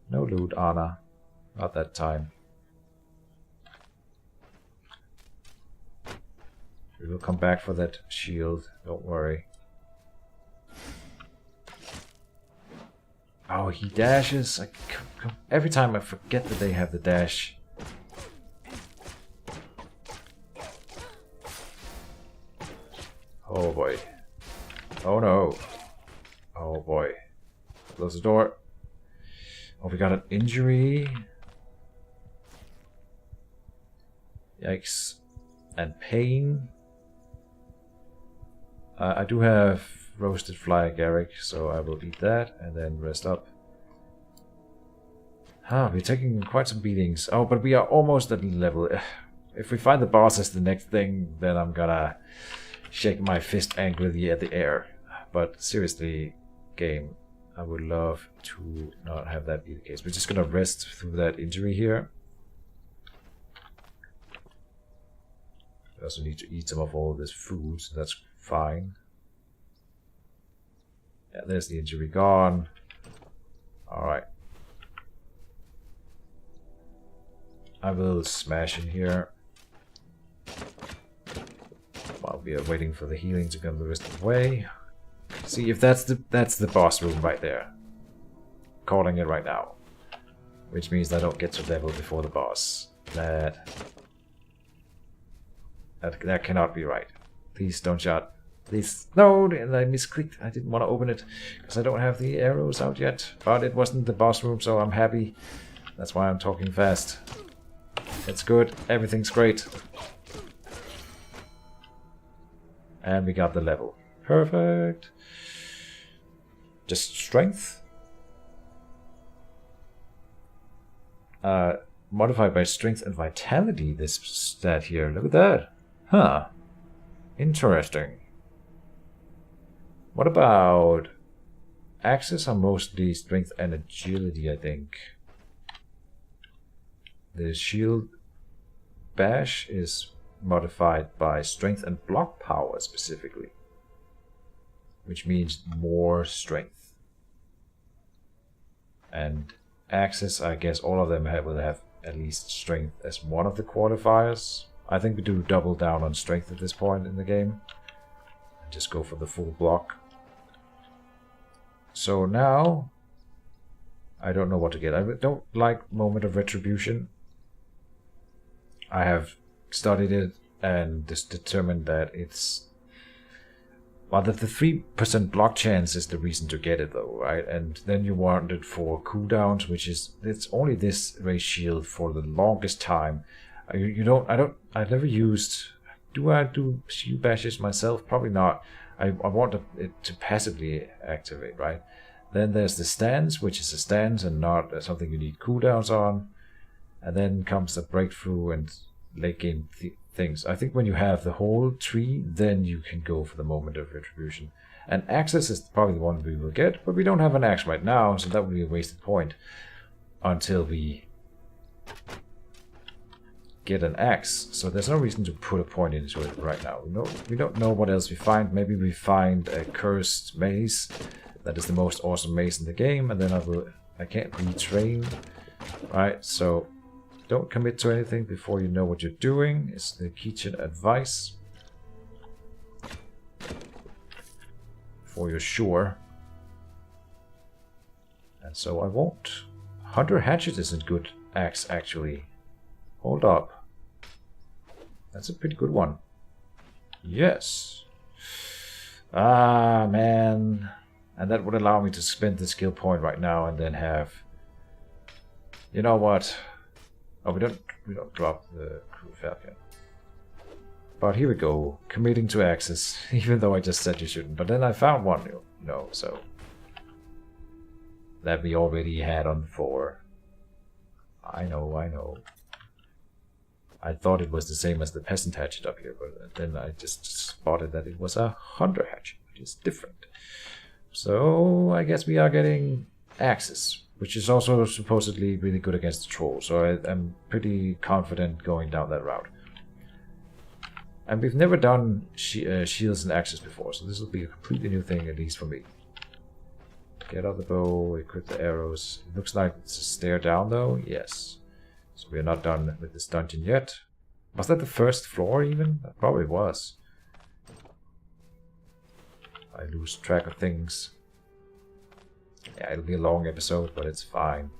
Speaker 1: No loot, Anna. Not that time. We will come back for that shield, don't worry. Oh, he dashes. Every time I forget that they have the dash. Oh boy. Oh no. Oh boy. Close the door. Oh, we got an injury. Yikes. And pain. I do have roasted fly agaric, so I will eat that and then rest up. We're taking quite some beatings. Oh, but we are almost at level. If we find the boss as the next thing, then I'm gonna shake my fist angrily at the air. But seriously, game, I would love to not have that be the case. We're just gonna rest through that injury here. We also need to eat some of all this food, so that's fine. Yeah, there's the injury gone. Alright. I will smash in here. While we are waiting for the healing to come the rest of the way. See, if that's the boss room right there. Calling it right now. Which means I don't get to level before the boss. That cannot be right. Please don't shot. Please. No, and I misclicked. I didn't want to open it because I don't have the arrows out yet. But it wasn't the boss room, so I'm happy. That's why I'm talking fast. It's good. Everything's great. And we got the level. Perfect. Just strength. Modified by strength and vitality, this stat here. Look at that. Huh. Interesting. What about... Axes are mostly strength and agility, I think. The shield bash is modified by strength and block power specifically. Which means more strength. And axes, I guess all of them will have at least strength as one of the qualifiers. I think we do double down on strength at this point in the game. And just go for the full block. So now, I don't know what to get. I don't like Moment of Retribution. I have studied it and just determined that it's... Well, the 3% block chance is the reason to get it though, right? And then you want it for cooldowns, which is... It's only this race shield for the longest time. I never used... Do I do shield bashes myself? Probably not. I want it to passively activate, right? Then there's the stance, which is a stance and not something you need cooldowns on. And then comes the breakthrough, and late game things. I think when you have the whole tree, then you can go for the moment of retribution. And axes is probably the one we will get, but we don't have an axe right now, so that would be a wasted point until we get an axe. So there's no reason to put a point into it right now. We don't know what else we find. Maybe we find a cursed maze that is the most awesome maze in the game, and then I can't retrain. Right, so don't commit to anything before you know what you're doing. It's the Keejchen advice. Before you're sure. And so I won't. Hunter Hatchet isn't good axe, actually. Hold up. That's a pretty good one. Yes. Ah, man. And that would allow me to spend the skill point right now and then have... You know what? Oh, we don't drop the crew falcon. But here we go. Committing to axes, even though I just said you shouldn't. But then I found one, you know, so... That we already had on 4. I know. I thought it was the same as the peasant hatchet up here, but then I just spotted that it was a hunter hatchet, which is different. So I guess we are getting axes, which is also supposedly really good against the troll. So I'm pretty confident going down that route. And we've never done shields and axes before, so this will be a completely new thing, at least for me. Get out the bow, equip the arrows. It looks like it's a stair down though, yes. So we're not done with this dungeon yet. Was that the first floor even? That probably was. I lose track of things. Yeah, it'll be a long episode, but it's fine.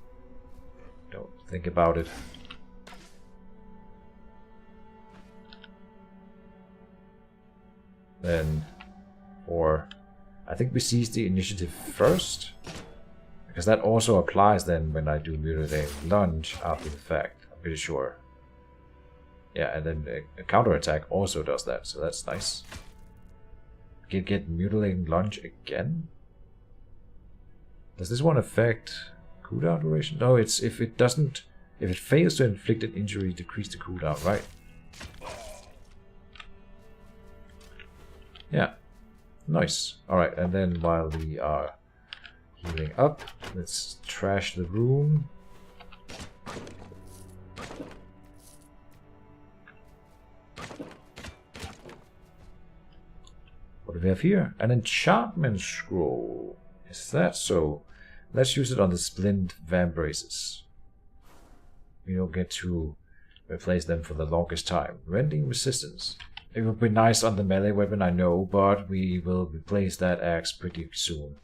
Speaker 1: Don't think about it. Then, or I think we seize the initiative first, because that also applies then when I do mutilating lunge after the fact. I'm pretty sure. Yeah, and then a counterattack also does that, so that's nice. Get mutilating lunge again. Does this one affect cooldown duration? No, it's if it fails to inflict an injury, decrease the cooldown, right? Yeah. Nice. Alright, and then while we are healing up, let's trash the room. What do we have here? An enchantment scroll. Is that so? Let's use it on the splint vambraces. We don't get to replace them for the longest time. Rending resistance. It would be nice on the melee weapon, I know, but we will replace that axe pretty soon.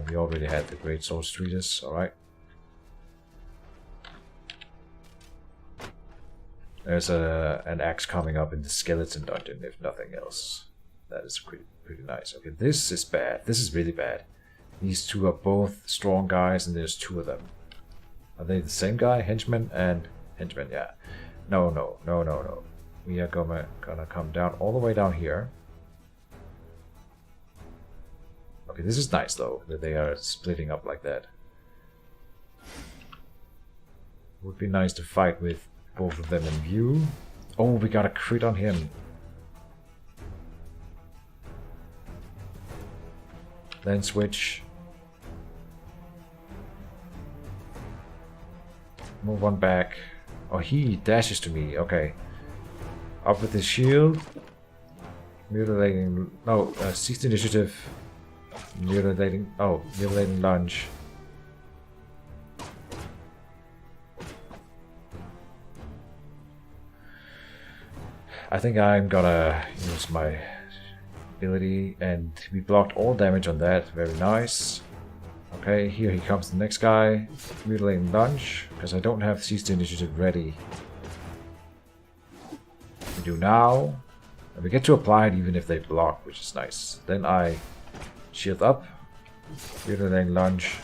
Speaker 1: We already had the great sword streeters, alright. There's an axe coming up in the skeleton dungeon, if nothing else. That is pretty nice. Okay, this is bad. This is really bad. These two are both strong guys, and there's 2 of them. Are they the same guy? Henchman and henchman, yeah. No. We are gonna come down all the way down here. Okay, this is nice though, that they are splitting up like that. Would be nice to fight with both of them in view. Oh, we got a crit on him. Then switch. Move one back. Oh, he dashes to me. Okay. Up with his shield. Mutilating. No, cease initiative. Mutilating. Oh, mutilating lunge. I think I'm gonna use my ability, and we blocked all damage on that. Very nice. Okay, here he comes, the next guy. Mutilating lunge, because I don't have cease initiative ready. We do now. And we get to apply it even if they block, which is nice. Then I shield up. Mutilating lunge.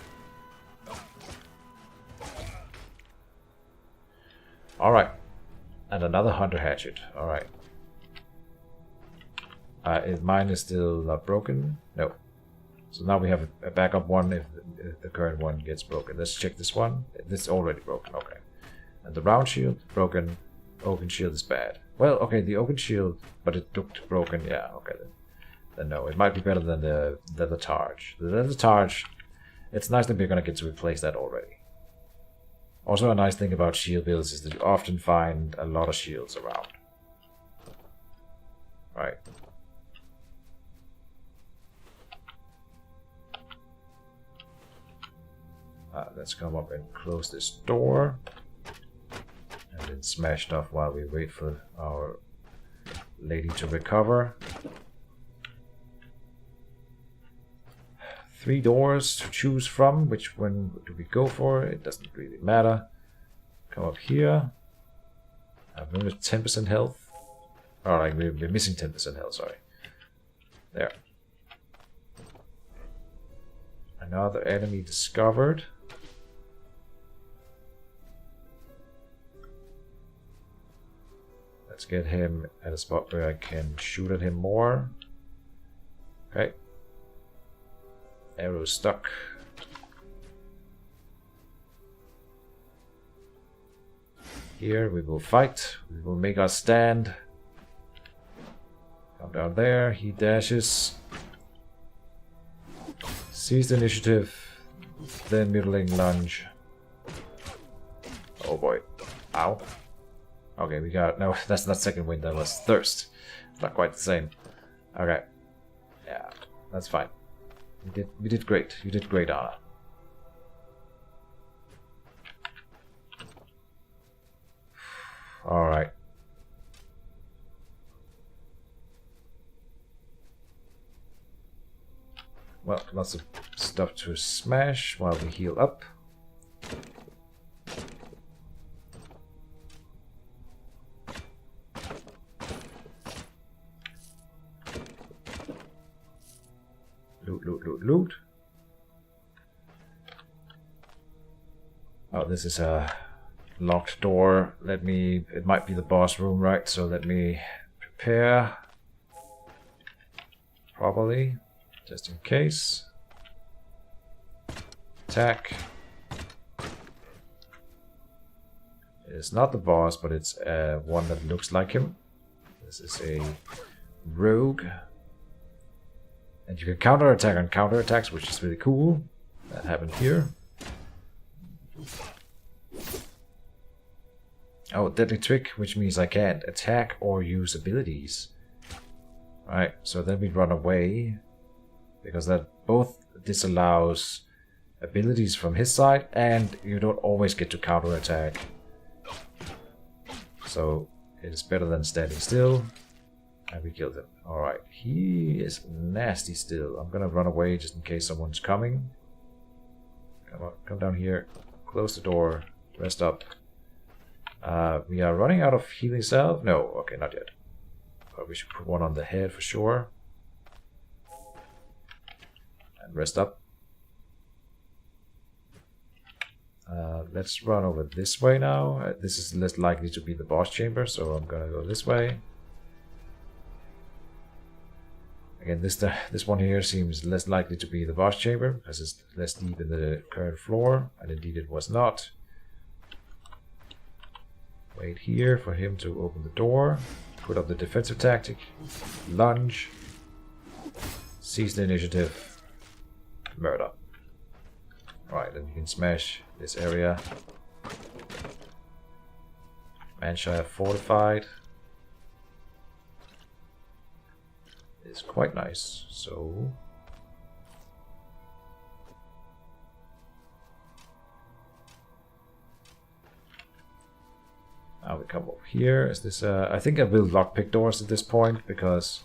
Speaker 1: Alright. And another hunter hatchet. Alright. Mine is still not broken. No. So now we have a backup one if the current one gets broken. Let's check this one. This is already broken. Okay. And the round shield broken. Oaken shield is bad. Well, okay, the oaken shield, but it looked broken. Yeah, okay then no, it might be better than the leather targe. The leather targe, it's nice that we're gonna get to replace that already. Also, a nice thing about shield builds is that you often find a lot of shields around. Right. Let's come up and close this door. And then smash stuff while we wait for our lady to recover. 3 doors to choose from. Which one do we go for? It doesn't really matter. Come up here. I've only 10% health. Alright, we're missing 10% health, sorry. There. Another enemy discovered. Let's get him at a spot where I can shoot at him more. Okay. Arrow stuck. Here we will fight. We will make our stand. Come down there. He dashes. Seize the initiative. Then middling lunge. Oh boy. Ow. Okay, we got... No, that's not second wind. That was thirst. It's not quite the same. Okay. Yeah, that's fine. We did great. You did great, Anna. Alright. Well, lots of stuff to smash while we heal up. Loot, loot, loot, loot. Oh, this is a locked door. Let me... It might be the boss room, right? So let me prepare properly, just in case. Attack. It's not the boss, but it's one that looks like him. This is a rogue. And you can counterattack on counterattacks, which is really cool. That happened here. Oh, deadly trick, which means I can't attack or use abilities. Right, so then we run away. Because that both disallows abilities from his side, and you don't always get to counterattack. So it is better than standing still. And we killed him. Alright, he is nasty still. I'm gonna run away just in case someone's coming. Come on, come down here. Close the door. Rest up. We are running out of healing salve. No, okay, not yet. But we should put one on the head for sure. And rest up. Let's run over this way now. This is less likely to be the boss chamber, so I'm gonna go this way. Again, this one here seems less likely to be the boss chamber, because it's less deep in the current floor, and indeed it was not. Wait here for him to open the door, put up the defensive tactic, lunge, seize the initiative, murder. Right, then you can smash this area. Manshire fortified. Is quite nice, so now we come up here. Is this I think I will lockpick doors at this point, because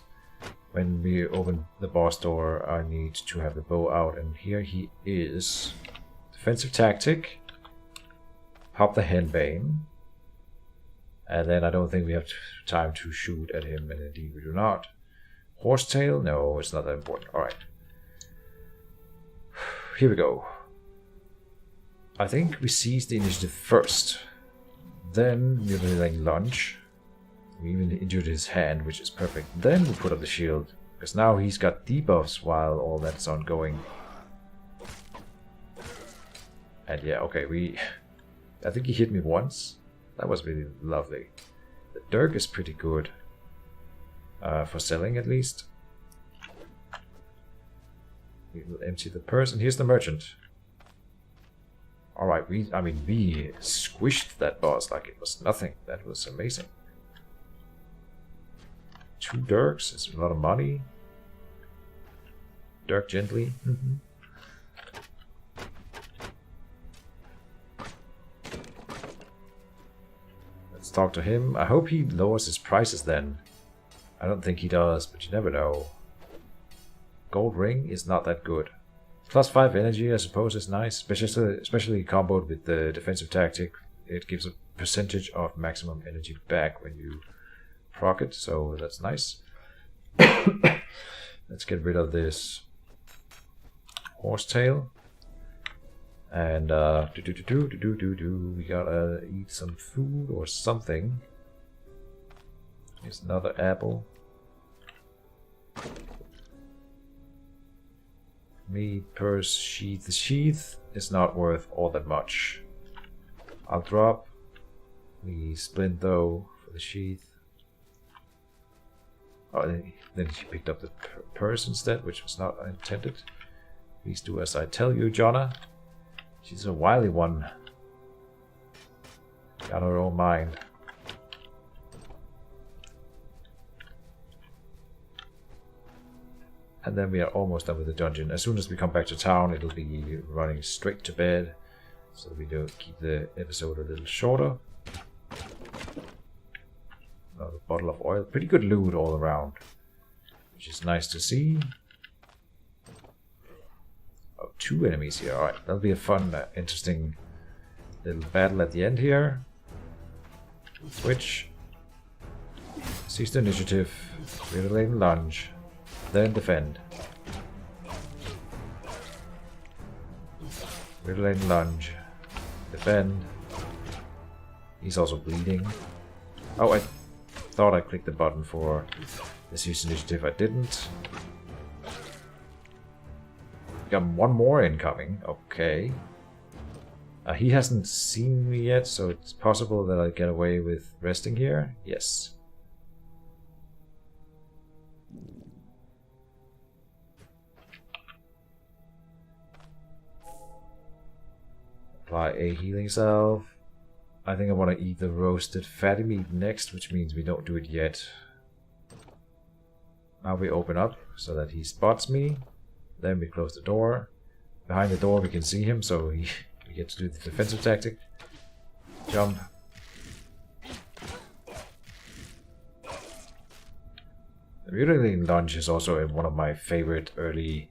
Speaker 1: when we open the boss door I need to have the bow out, and here he is. Defensive tactic, pop the henbane, and then I don't think we have time to shoot at him, and indeed we do not. Horsetail? No, it's not that important. Alright. Here we go. I think we seize the initiative first. Then we're like lunge. We even injured his hand, which is perfect. Then we put up the shield. Because now he's got debuffs while all that's ongoing. And yeah, okay, I think he hit me once. That was really lovely. The dirk is pretty good. For selling at least. We will empty the purse, and here's the merchant. Alright, we squished that boss like it was nothing. That was amazing. 2 dirks, it's a lot of money. Dirk gently. Let's talk to him. I hope he lowers his prices then. I don't think he does, but you never know. Gold ring is not that good. Plus 5 energy, I suppose, is nice, especially comboed with the defensive tactic. It gives a percentage of maximum energy back when you proc it, so that's nice. Let's get rid of this horsetail. And we gotta eat some food or something. Here's another apple. Me, purse, sheath. The sheath is not worth all that much. I'll drop the splint though for the sheath. Oh, then she picked up the purse instead, which was not intended. Please do as I tell you, Jonna. She's a wily one. Got her own mind. And then we are almost done with the dungeon. As soon as we come back to town, it'll be running straight to bed. So we do keep the episode a little shorter. Another bottle of oil. Pretty good loot all around. Which is nice to see. Oh, 2 enemies here. Alright, that'll be a fun, interesting little battle at the end here. Switch. Seize the initiative. Relay and lunge. Then defend. Relay and lunge. Defend. He's also bleeding. Oh, I thought I clicked the button for the seize initiative. I didn't. Got one more incoming. Okay. He hasn't seen me yet, so it's possible that I get away with resting here. Yes. Apply a healing salve. I think I want to eat the roasted fatty meat next, which means we don't do it yet. Now we open up so that he spots me. Then we close the door. Behind the door we can see him, so we get to do the defensive tactic. Jump. The mutilating lunge is also one of my favorite early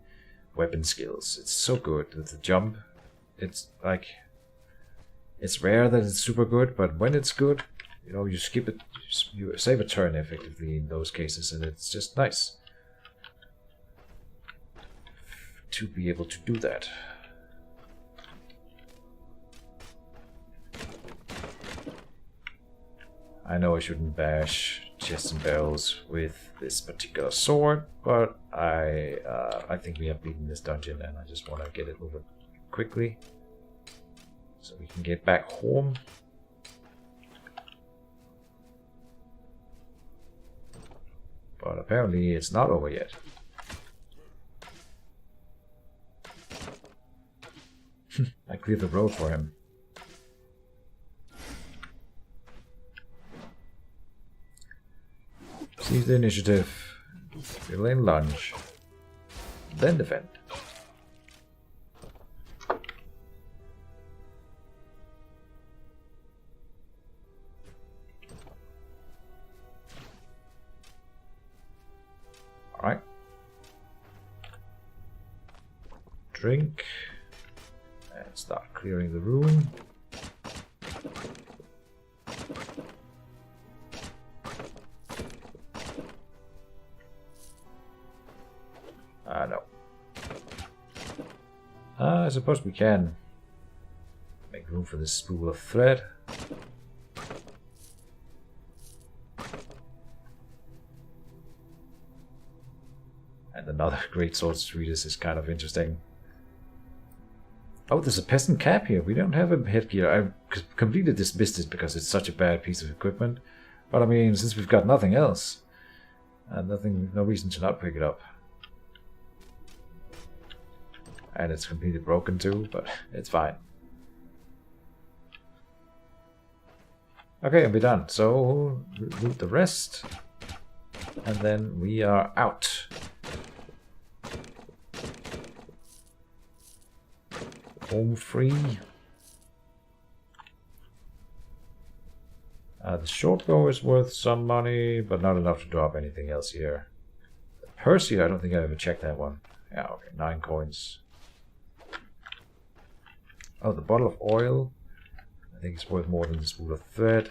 Speaker 1: weapon skills. It's so good with the jump. It's like, it's rare that it's super good, but when it's good, you know, you skip it, you save a turn effectively in those cases, and it's just nice to be able to do that. I know I shouldn't bash chests and barrels with this particular sword, but I think we have beaten this dungeon, and I just want to get it over quickly so we can get back home. But apparently it's not over yet. I cleared the road for him. Seize the initiative. Relay and lunge. Then defend. Alright. Drink. And start clearing the room. No. I suppose we can make room for this spool of thread. And another great sword treatise is kind of interesting. Oh, there's a peasant cap here. We don't have a headgear. I completely dismissed it because it's such a bad piece of equipment. But I mean, since we've got nothing else, no reason to not pick it up. And it's completely broken too, but it's fine. Okay, and we're done. So, loot the rest. And then we are out. Home free. The short bow is worth some money, but not enough to drop anything else here. The purse here, I don't think I ever checked that one. Yeah, okay, 9 coins. Oh, the bottle of oil. I think it's worth more than the spool of thread.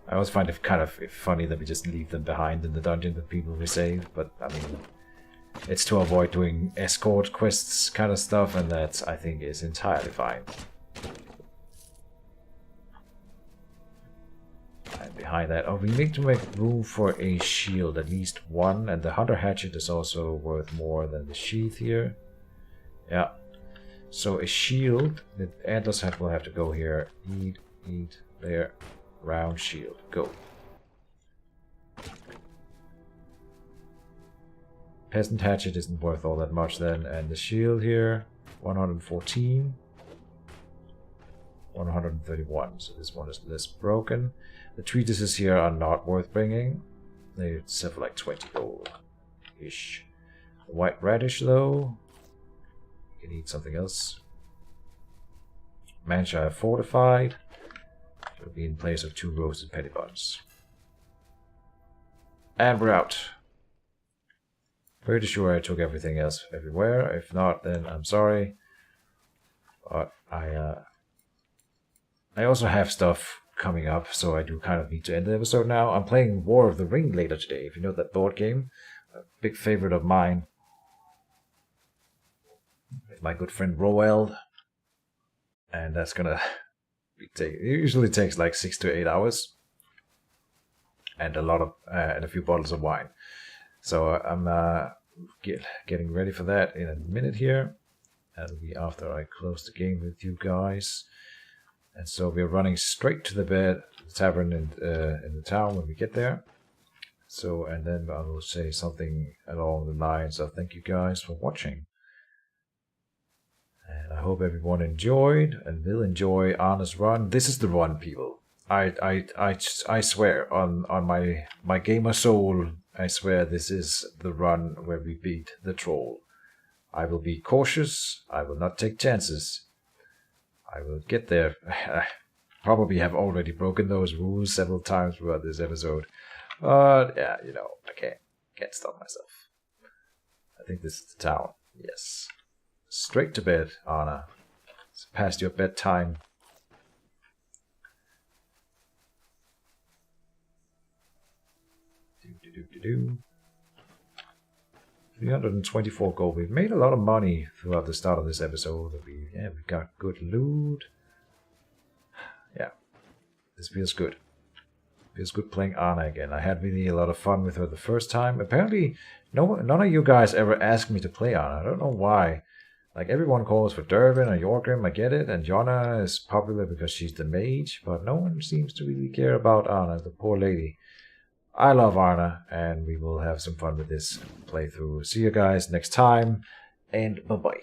Speaker 1: I always find it kind of funny that we just leave them behind in the dungeon that people we save, but I mean, it's to avoid doing escort quests kind of stuff, and that I think is entirely fine. And behind that, oh, we need to make room for a shield, at least one, and the hunter hatchet is also worth more than the sheath here. Yeah, so a shield, the antlers will have to go here. Eat, there, round shield, go. Peasant hatchet isn't worth all that much then, and the shield here, 114, 131, so this one is less broken. The treatises here are not worth bringing. They sell for like 20 gold-ish. The white radish though, you can eat something else. Manshire fortified, it will be in place of 2 roasted petty buns. And we're out. Pretty sure I took everything else everywhere. If not, then I'm sorry. But I also have stuff coming up, so I do kind of need to end the episode now. I'm playing War of the Ring later today, if you know that board game. A big favorite of mine. With my good friend Roel. And that's gonna it usually takes like 6 to 8 hours. And a few bottles of wine. So I'm getting ready for that in a minute here. That'll be after I close the game with you guys. And so we're running straight to the tavern in the town when we get there. So, and then I will say something along the lines of thank you guys for watching. And I hope everyone enjoyed and will enjoy Arna's run. This is the run, people. I swear on my gamer soul, I swear this is the run where we beat the troll. I will be cautious. I will not take chances. I will get there. I probably have already broken those rules several times throughout this episode. But yeah, you know, I can't stop myself. I think this is the town. Yes. Straight to bed, Anna. It's past your bedtime. Do. 324 gold. We've made a lot of money throughout the start of this episode. We got good loot. Yeah, this feels good. Feels good playing Anna again. I had really a lot of fun with her the first time. Apparently, none of you guys ever asked me to play Anna. I don't know why. Like, everyone calls for Durbin or Yorgrim, I get it, and Jonna is popular because she's the mage, but no one seems to really care about Anna, the poor lady. I love Arna, and we will have some fun with this playthrough. See you guys next time, and bye-bye.